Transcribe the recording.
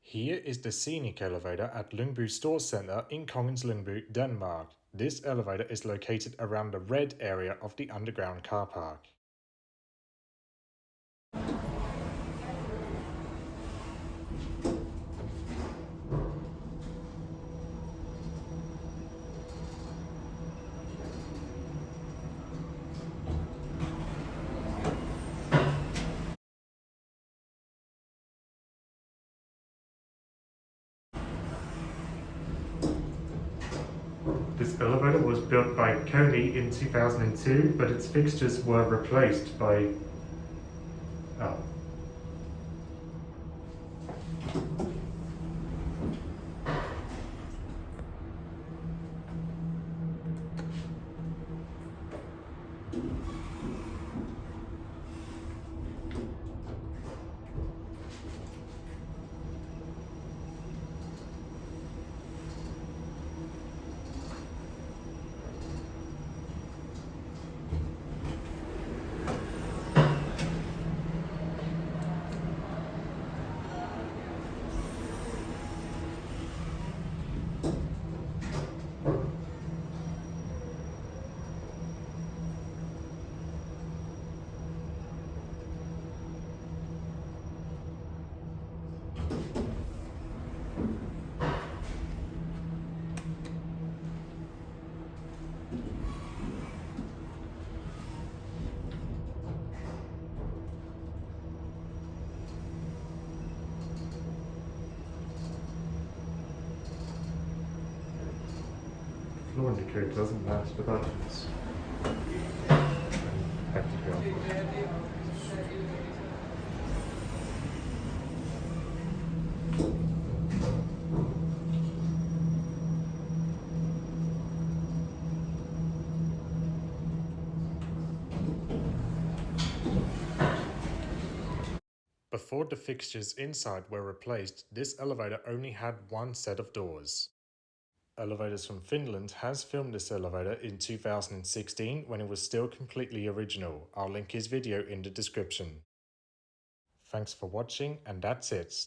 Here is the Scenic elevator at Lyngby Storcenter in Kongens Lyngby, Denmark. This elevator is located around the red area of the underground car park. This elevator was built by KONE in 2002, but its fixtures were replaced by... Oh. Floor indicator doesn't match the buttons. Have to go. Before the fixtures inside were replaced, this elevator only had one set of doors. Elevators from Finland has filmed this elevator in 2016 when it was still completely original. I'll link his video in the description. Thanks for watching, and that's it.